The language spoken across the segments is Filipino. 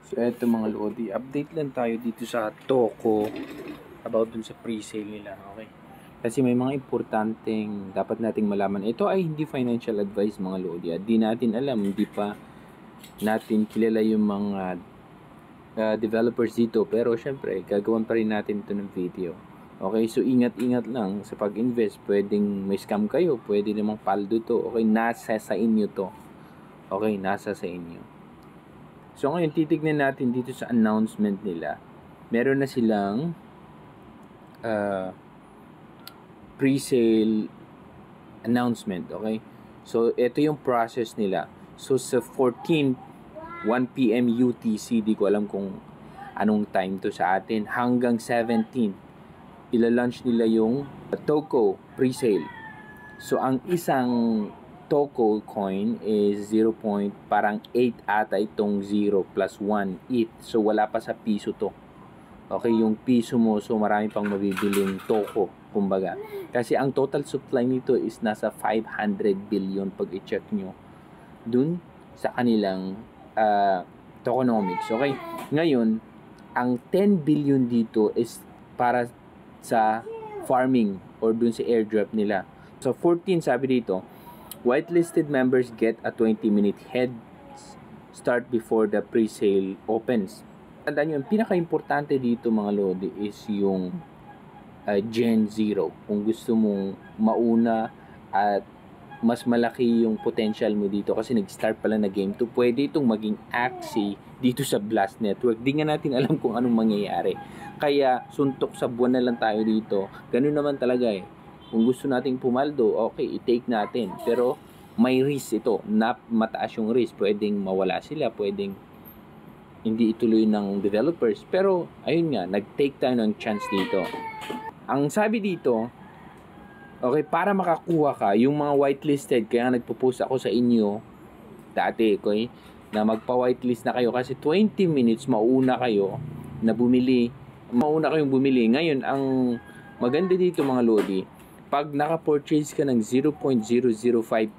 So eto mga Lodi, update lang tayo dito sa Toko about dun sa pre-sale nila, okay? Kasi may mga importanteng dapat nating malaman. Ito ay hindi financial advice mga Lodi. At di natin alam, hindi pa natin kilala yung mga developers dito. Pero syempre, gagawin pa rin natin ito ng video. Okay, so ingat-ingat lang sa pag-invest. Pwedeng may scam kayo, pwede namang paldo to. Okay, nasa sa inyo to. Okay, nasa sa inyo. So ngayon, titignan natin dito sa announcement nila. Meron na silang pre-sale announcement, okay? So, ito yung process nila. So, sa 14, 1 p.m. UTC, di ko alam kung anong time to sa atin, hanggang 17, ila-launch nila yung Toko pre-sale. So, ang isang Toko coin is 0. Parang 8 ata itong 0 plus 1 ETH. So, wala pa sa piso to. Okay, yung piso mo, so marami pang mabibiling Toko, kumbaga. Kasi ang total supply nito is nasa 500 billion pag i-check nyo dun sa kanilang tokenomics. Okay, ngayon, ang 10 billion dito is para sa farming or dun sa airdrop nila. So 14, sabi dito, whitelisted members get a 20-minute head start before the pre-sale opens. Tandaan nyo, ang pinaka-importante dito mga Lodi is yung Gen 0. Kung gusto mong mauna at mas malaki yung potential mo dito kasi nag-start pala na game 2, pwede itong maging Axie dito sa Blast Network. Di nga natin alam kung anong mangyayari. Kaya suntok sa buwan na lang tayo dito. Ganun naman talaga eh. Kung gusto nating pumaldo, okay, i-take natin. Pero may risk ito. Mataas yung risk. Pwedeng mawala sila. Pwedeng hindi ituloy ng developers. Pero, ayun nga, nag-take tayo ng chance dito. Ang sabi dito, okay, para makakuha ka, yung mga whitelisted, kaya nagpo-post ako sa inyo, dati, okay, na magpa-whitelist na kayo kasi 20 minutes mauna kayo na bumili. Mauna kayong bumili. Ngayon, ang maganda dito mga Lodi, pag naka-purchase ka ng 0.005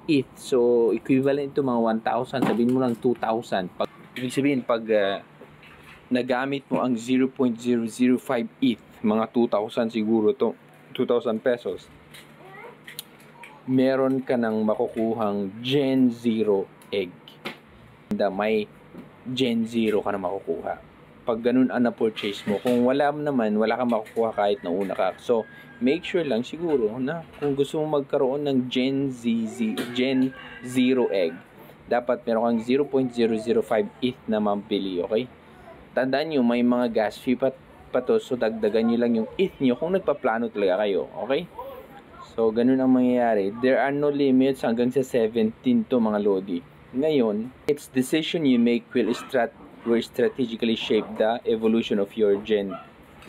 ETH, so equivalent to mga 1,000, sabihin mo lang 2,000. Ibig sabihin, pag nagamit mo ang 0.005 ETH, mga 2,000 siguro to, 2,000 pesos, meron ka ng makukuhang Gen 0 egg. May Gen 0 ka na makukuha. Pag ganun ang na-purchase mo, kung wala naman, wala kang makukuha kahit nauna ka. So, make sure lang siguro na kung gusto mo magkaroon ng Gen 0 egg, dapat meron kang 0.005 ETH na mabili, okay? Tandaan nyo, may mga gas fee pa to, so dagdagan nyo lang yung ETH nyo kung nagpaplano talaga kayo, okay? So, ganun ang mangyayari. There are no limits hanggang sa 17 to mga Lodi. Ngayon, its decision you make will strategically shape the evolution of your Gen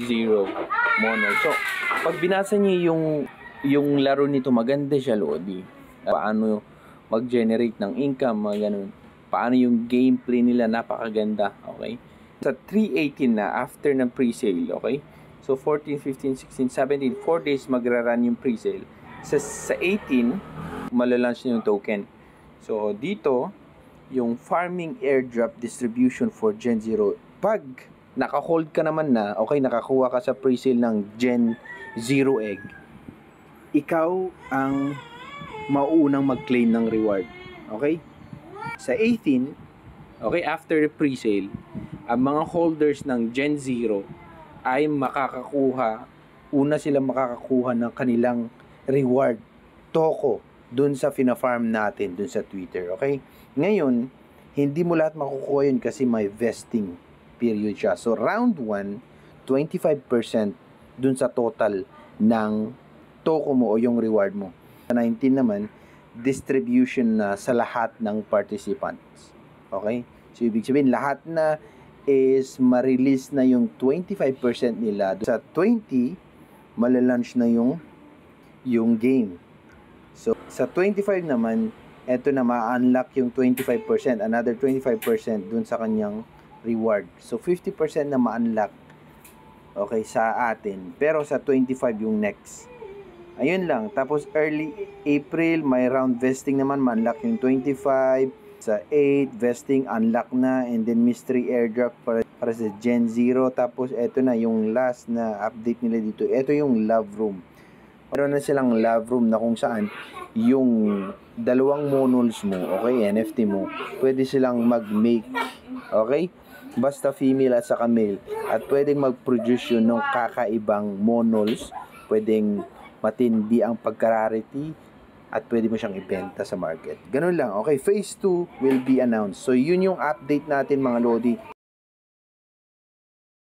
0 monarch. So, pag binasa niyo yung laro nito, maganda siya, Lodi. Paano mag-generate ng income, mga ganun. Paano yung gameplay nila, napakaganda, okay? Sa 318 na, after ng pre-sale, okay? So, 14, 15, 16, 17, 4 days magra-run yung pre-sale. Sa 18, malalunch na yung token. So, dito, yung farming airdrop distribution for Gen 0. Pag naka-hold ka naman na, okay, nakakuha ka sa pre-sale ng Gen 0 egg, ikaw ang maunang mag-claim ng reward. Okay? Sa 18, okay, after the pre-sale, ang mga holders ng Gen 0 ay una sila makakakuha ng kanilang reward, Toko, dun sa fina-farm natin, dun sa Twitter, okay? Ngayon, hindi mo lahat makukuha yun kasi may vesting period siya. So, round 1, 25% dun sa total ng Toko mo o yung reward mo. Sa 19 naman, distribution na sa lahat ng participants. Okay? So, ibig sabihin, lahat na is ma-release na yung 25% nila. Sa 20, malalunch na yung game. So, sa 25 naman, eto na ma-unlock yung 25%, another 25% dun sa kanyang reward. So, 50% na ma-unlock, okay, sa atin. Pero sa 25 yung next. Ayun lang. Tapos, early April, may round vesting naman, ma-unlock yung 25. Sa 8, vesting unlock na, and then mystery airdrop para sa Gen 0. Tapos eto na yung last na update nila dito. Eto yung love room. Meron na silang love room na kung saan yung dalawang monols mo, okay, NFT mo, pwede silang mag-make, okay? Basta female at saka male. At pwedeng mag-produce yun ng kakaibang monols. Pwedeng matindi ang pagka-rarity at pwede mo siyang ibenta sa market. Ganun lang. Okay, phase 2 will be announced. So, yun yung update natin mga Lodi.